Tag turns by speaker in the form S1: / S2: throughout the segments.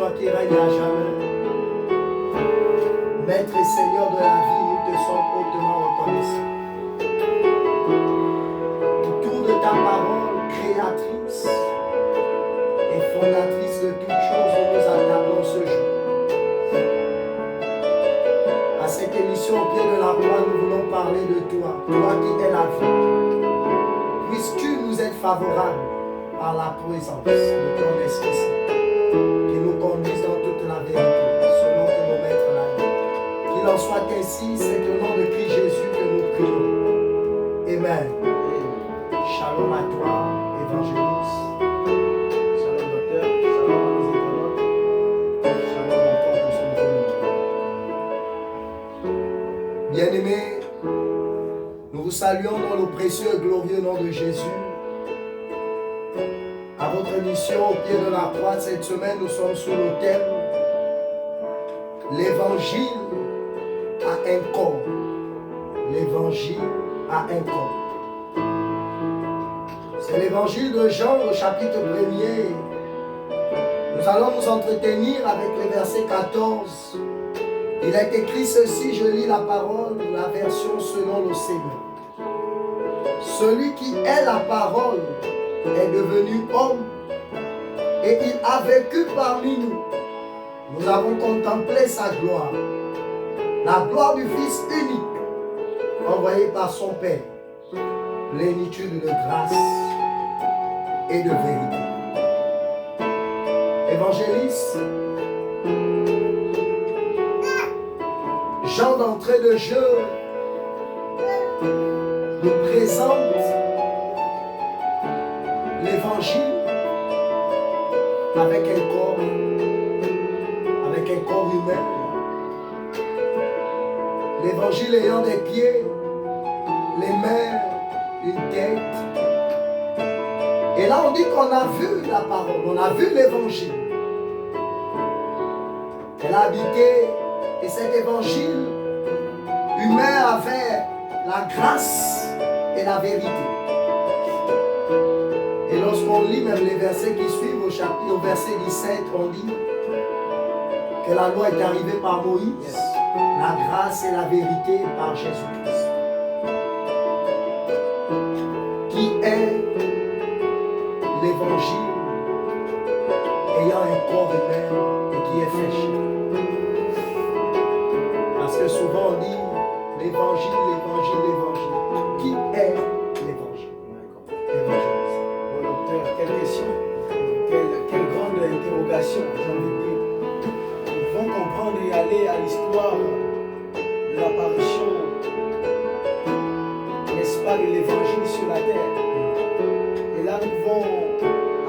S1: toi qui règnes à jamais. Maître et Seigneur de la vie, nous te sommes hautement reconnaissants. Autour de ta parole créatrice et fondatrice de toutes choses, nous nous attablons ce jour. À cette émission au pied de la croix, nous voulons parler de toi, toi qui es la vie. Puisses-tu nous être favorable par la présence de ton Esprit Saint, qui nous conduise dans toute la vérité, selon que nos maîtres l'a dit. Qu'il en soit ainsi, c'est au nom de Christ Jésus que nous prions. Amen. Shalom à toi, évangéliste.
S2: Shalom docteur, shalom à nos internautes, shalom encore pour ce nouveau.
S1: Bien-aimés, nous vous saluons dans le précieux et glorieux nom de Jésus. À votre mission au pied de la croix, cette semaine, nous sommes sous le thème L'évangile a un corps. L'évangile a un corps. C'est l'évangile de Jean au chapitre 1er. Nous allons nous entretenir avec le verset 14. Il est écrit ceci, je lis la parole, la version selon le Seigneur. Celui qui est la parole est devenu homme et il a vécu parmi nous. Nous avons contemplé sa gloire, la gloire du Fils unique, envoyé par son Père, plénitude de grâce et de vérité. Évangéliste, Jean d'entrée de jeu nous présente l'évangile avec un corps humain. L'évangile ayant des pieds, les mains, une tête. Et là on dit qu'on a vu la parole, on a vu l'évangile. Elle a habité et cet évangile humain avait la grâce et la vérité. Et lorsqu'on lit même les versets qui suivent au verset 17, on dit que la loi est arrivée par Moïse, la grâce et la vérité par Jésus-Christ. Qui est l'évangile ayant un corps humain et qui est fait chair. Parce que souvent on dit l'évangile, l'évangile, l'évangile. Qui est l'évangile? Évangéliste.
S2: Bon docteur, quelle question, quelle grande interrogation, j'ai envie de dire. Nous devons comprendre et aller à l'histoire de l'apparition, n'est-ce pas, de l'évangile sur la terre. Et là nous pouvons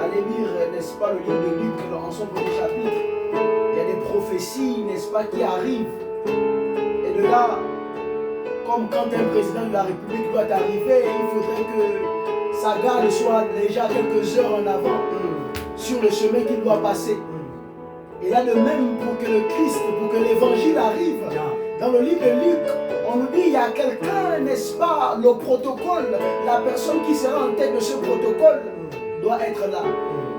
S2: aller lire, n'est-ce pas, le livre de Luc dans son premier chapitre. Il y a des prophéties, n'est-ce pas, qui arrivent. Et de là, comme quand un président de la République doit arriver, il faudrait que sa garde soit déjà quelques heures en avant sur le chemin qu'il doit passer. Et là de même, pour que le Christ, pour que l'évangile arrive, dans le livre de Luc, on nous dit il y a quelqu'un, n'est-ce pas, le protocole, la personne qui sera en tête de ce protocole doit être là.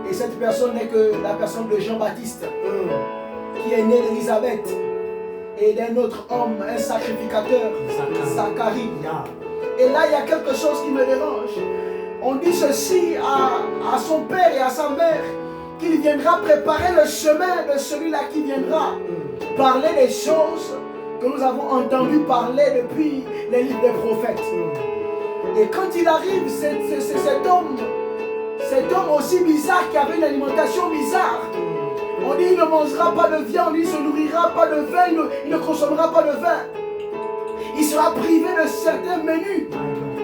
S2: Et cette personne n'est que la personne de Jean-Baptiste, qui est né d'Élisabeth et d'un autre homme, un sacrificateur, Zacharie. Et là, il y a quelque chose qui me dérange. On dit ceci à son père et à sa mère, qu'il viendra préparer le chemin de celui-là qui viendra parler des choses que nous avons entendu parler depuis les livres des prophètes. Et quand il arrive, cet homme aussi bizarre qui avait une alimentation bizarre, on dit il ne mangera pas de viande, il ne se nourrira pas de vin, il ne consommera pas de vin. Il sera privé de certains menus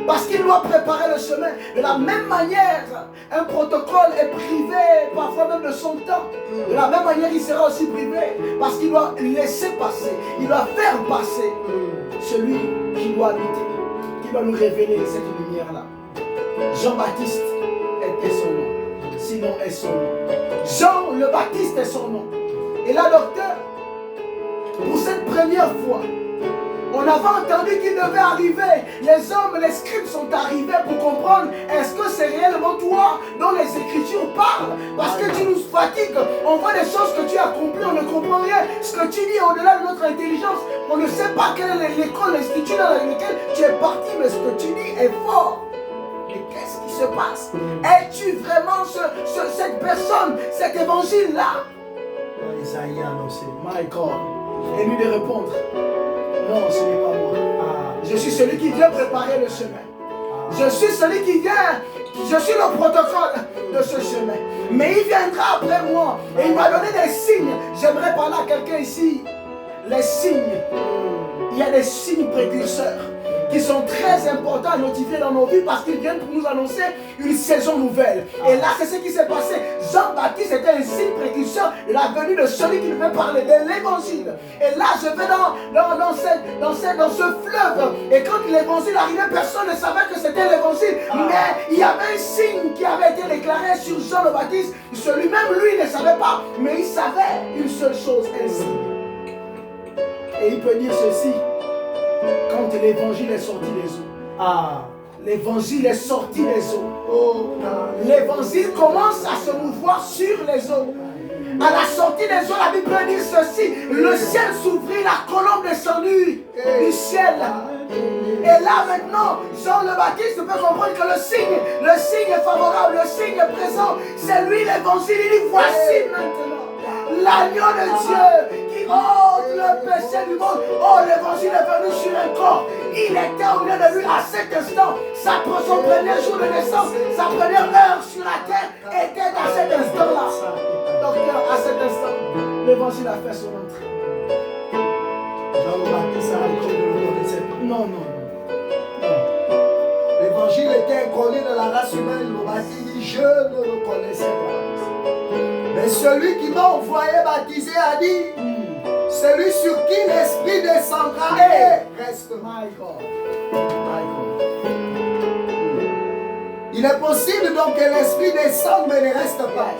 S2: parce qu'il doit préparer le chemin. De la même manière, un protocole est privé parfois même de son temps. De la même manière, il sera aussi privé parce qu'il doit laisser passer, il doit faire passer celui qui doit habiter, qui doit nous révéler cette lumière-là. Jean-Baptiste était son nom. Sinon est son nom. Jean le Baptiste est son nom. Et là, docteur, pour cette première fois, On avait entendu qu'il devait arriver. Les hommes, les scribes sont arrivés pour comprendre est-ce que c'est réellement toi dont les Écritures parlent. Parce que tu nous fatigues. On voit des choses que tu as accomplis, on ne comprend rien. Ce que tu dis est au-delà de notre intelligence. On ne sait pas quelle est l'école, l'institut dans laquelle tu es parti, mais ce que tu dis est fort. Mais qu'est-ce qui se passe? Es-tu vraiment cette personne, cet évangile-là?
S1: Isaïe a annoncé.
S2: My God. Et lui de répondre, non, ce n'est pas moi. Je suis celui qui vient préparer le chemin. Je suis celui qui vient, je suis le protocole de ce chemin. Mais il viendra après moi et il m'a donné des signes. J'aimerais parler à quelqu'un ici. Les signes. Il y a des signes précurseurs qui sont très importants à notifier dans nos vies parce qu'ils viennent pour nous annoncer une saison nouvelle. Et là, c'est ce qui s'est passé. Jean-Baptiste était un signe précurseur de la venue de celui qui devait parler de l'évangile. Et là, je vais dans ce fleuve. Et quand l'évangile arrivait, personne ne savait que c'était l'évangile. Mais il y avait un signe qui avait été déclaré sur Jean le Baptiste. Celui-même, lui, ne savait pas. Mais il savait une seule chose, un signe. Et il peut dire ceci. Quand l'évangile est sorti des eaux. L'évangile est sorti des eaux. L'évangile commence à se mouvoir sur les eaux. À la sortie des eaux, la Bible dit ceci. Le ciel s'ouvrit, la colombe descendue du ciel. Et là maintenant, Jean le Baptiste peut comprendre que le signe est favorable, le signe est présent. C'est lui l'évangile. Il dit voici maintenant l'agneau de Dieu qui ôte le péché du monde. Oh, l'évangile est venu sur un corps. Il était au milieu de lui à cet instant. Son premier jour de naissance, sa première heure sur la terre était à cet instant-là. Donc à cet instant, l'évangile a fait son entrée.
S1: Jean le Baptiste a dit que je ne le connaissais pas.
S2: Non.
S1: L'évangile était inconnu de la race humaine. Le Baptiste dit je ne le connaissais pas. Mais celui qui m'a envoyé baptiser a dit celui sur qui l'Esprit descendra et restera. Il est possible donc que l'Esprit descende mais ne reste pas.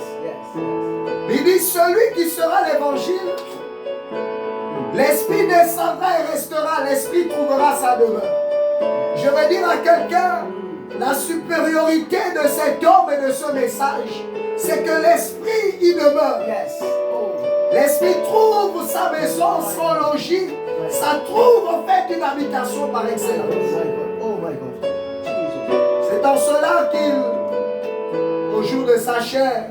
S1: Il dit celui qui sera l'évangile, l'Esprit descendra et restera, l'Esprit trouvera sa demeure. Je veux dire à quelqu'un, la supériorité de cet homme et de ce message, c'est que l'Esprit y demeure. L'Esprit trouve sa maison, son logis. Ça trouve en fait une habitation par excellence. C'est en cela qu'il, au jour de sa chair,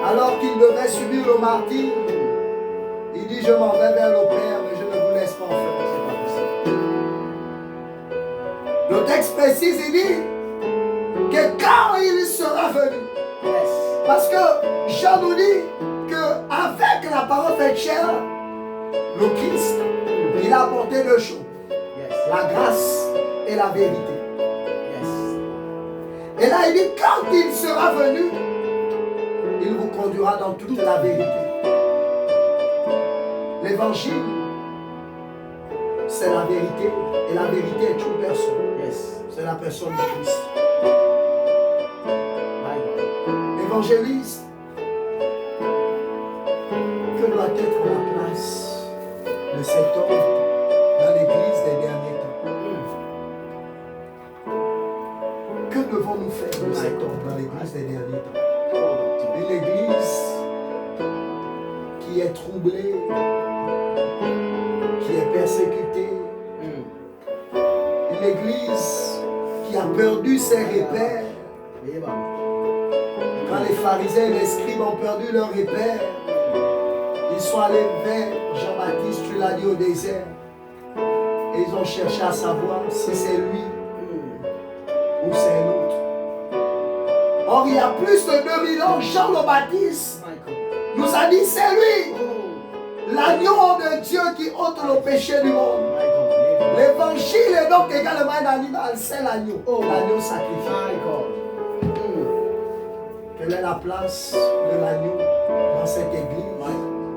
S1: alors qu'il devait subir le martyre, il dit je m'en vais vers le Père, mais je ne vous laisse pas en faire. C'est pas possible. Le texte précise, il dit que quand il sera venu, parce que Jean nous dit qu'avec la parole faite chair, le Christ, il a apporté deux choses. La grâce et la vérité. Et là, il dit, quand il sera venu, il vous conduira dans toute la vérité. L'évangile, c'est la vérité. Et la vérité est une personne. C'est la personne de Christ. L'évangéliste, que doit être la place de cet homme dans l'église des derniers temps? Que devons-nous faire de cet homme dans l'église des derniers temps? Une église qui est troublée, qui est persécutée, une église qui a perdu ses repères. Quand les pharisiens et les scribes ont perdu leurs repères, ils sont allés vers Jean-Baptiste, tu l'as dit, au désert. Et ils ont cherché à savoir si c'est lui ou c'est un autre. Or, il y a plus de 2000 ans, Jean le Baptiste nous a dit c'est lui, l'agneau de Dieu qui ôte le péché du monde. L'évangile est donc également un animal, c'est l'agneau, l'agneau sacrifié. Quelle est la place de l'agneau dans cette église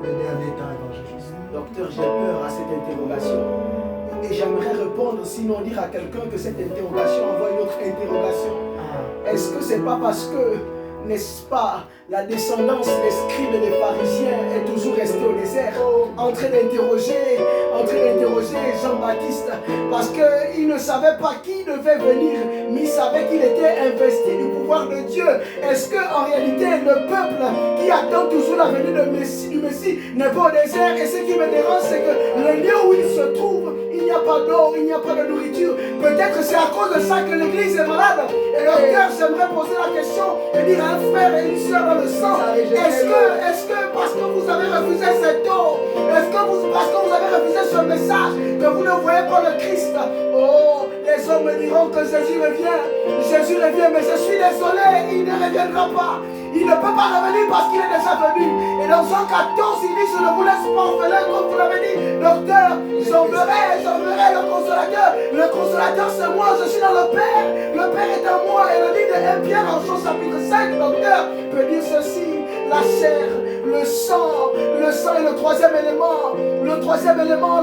S1: le dernier temps évangéliste?
S2: Docteur, j'ai peur à cette interrogation. Et j'aimerais répondre, sinon dire à quelqu'un que cette interrogation envoie une autre interrogation. Est-ce que c'est pas parce que, n'est-ce pas, la descendance des scribes et des pharisiens est toujours restée au désert, en train d'interroger Jean-Baptiste, parce qu'il ne savait pas qui devait venir, mais il savait qu'il était investi du pouvoir de Dieu. Est-ce qu'en réalité, le peuple qui attend toujours la venue du Messie n'est pas au désert? Et ce qui me dérange, c'est que le lieu où il se trouve, il n'y a pas d'eau, il n'y a pas de nourriture. Peut-être c'est à cause de ça que l'église est malade. Et leur cœur, j'aimerais poser la question et dire à un frère et une soeur dans le sang, est-ce que parce que vous avez refusé cette eau, est-ce que parce que vous avez refusé ce message, que vous ne voyez pas le Christ? Oh, les hommes me diront que Jésus revient, mais je suis désolé, il ne reviendra pas. Il ne peut pas revenir parce qu'il est déjà venu. Et dans Jean 14, il dit, je ne vous laisse pas orphelin, comme vous l'avez dit, docteur, j'enverrai le consolateur. Le consolateur, c'est moi, je suis dans le Père est en moi. Et le livre de 1 Pierre en Jean chapitre 5, docteur, peut dire ceci: la chair, le sang est le troisième élément. Le troisième élément,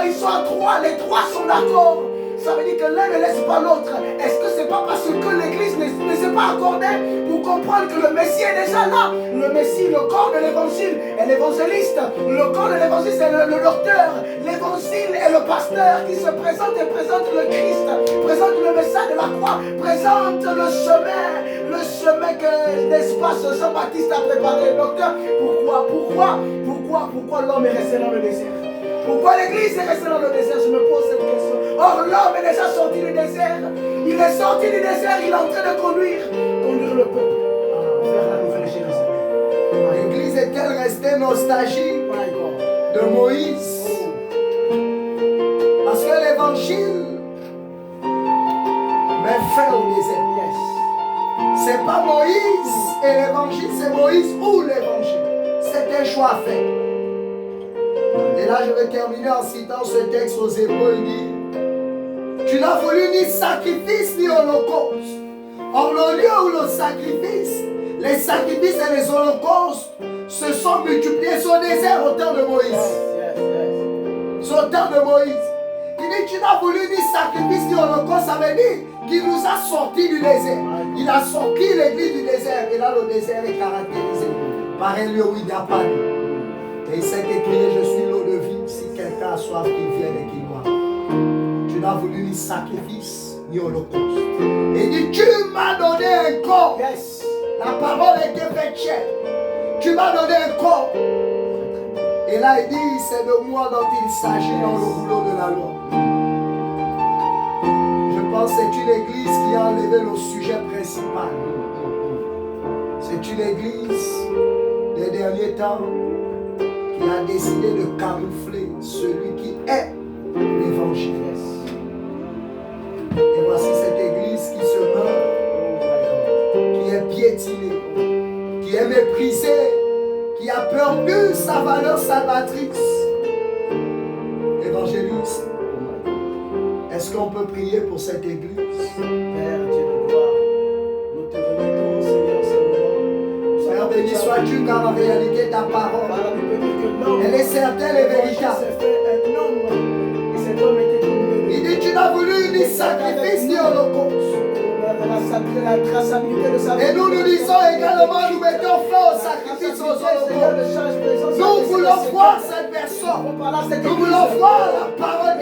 S2: ils sont à trois, les trois sont d'accord. Ça veut dire que l'un ne laisse pas l'autre. Est-ce que c'est pas parce que l'église ne s'est pas accordée pour comprendre que le Messie est déjà là? Le Messie, le corps de l'évangile est l'évangéliste. Le corps de l'évangile, c'est le docteur. L'évangile est le pasteur qui se présente et présente le Christ, présente le message de la croix, présente le chemin que, n'est-ce pas, ce Jean-Baptiste a préparé. Docteur, pourquoi l'homme est resté dans le désert? Pourquoi l'église est restée dans le désert? Je me pose cette question. Or, l'homme est déjà sorti du désert. Il est sorti du désert, il est en train de conduire le peuple vers la nouvelle Jérusalem.
S1: L'église est-elle restée nostalgique de Moïse? Parce que l'évangile met fin au désert. C'est pas Moïse et l'évangile, c'est Moïse ou l'évangile. C'est un choix fait. Et là, je vais terminer en citant ce texte aux Hébreux. Il dit: tu n'as voulu ni sacrifice ni holocauste. Or, le lieu où le sacrifice, les sacrifices et les holocaustes se sont multipliés sur le désert au temps de Moïse. Sur le temps de Moïse. Il dit: tu n'as voulu ni sacrifice ni holocauste. Ça veut dire qu'il nous a sortis du désert. Il a sorti l'église du désert. Et là, le désert est caractérisé par un lieu où il n'y a pas d'eau. Et il s'est écrit: je suis l'eau de vie. Si quelqu'un a soif, qu'il vienne et qu'il boive. Tu n'as voulu ni sacrifice, ni holocauste. Et il dit: tu m'as donné un corps. La parole était faite chair. Tu m'as donné un corps. Et là, il dit: c'est de moi dont il s'agit dans le rouleau de la loi. Je pense que c'est une église qui a enlevé le sujet principal. C'est une église des derniers temps qui a décidé de camoufler celui qui est l'évangile. Et voici cette église qui se meurt, qui est piétinée, qui est méprisée, qui a perdu sa valeur salvatrice. Évangéliste, est-ce qu'on peut prier pour cette église?
S2: Père Dieu de gloire, nous te remettons, Seigneur, ce moment.
S1: Père, béni sois-tu, car en réalité ta parole, elle est certaine et véritable. Il dit: tu n'as voulu ni sacrifice ni holocauste. Et nous nous disons également, nous mettons fin au sacrifice, aux holocaustes. Nous voulons voir cette personne. Nous voulons voir la parole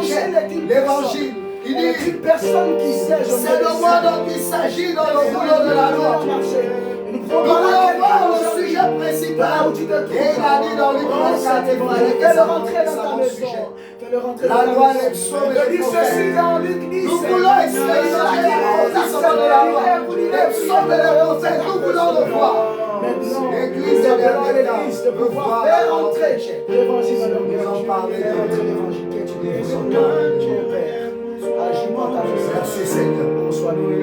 S1: qui est l'évangile. Il dit: c'est de moi dont il s'agit dans le rouleau de la loi. Nous voulons voir le sujet principal. Et il a dit dans le livre de 4, il fallait que ça rentrer dans ta maison. La loi, les psaumes et les prophètes. Nous voulons expérimenter de la loi. Les psaumes et les prophètes, nous voulons le voir. L'église de l'église de pouvoir faire entrer l'évangile dans leur maison. Nous en parler de l'évangile que tu nous en parles, Père. Agis-moi ta justice. Merci Seigneur. Sois loué.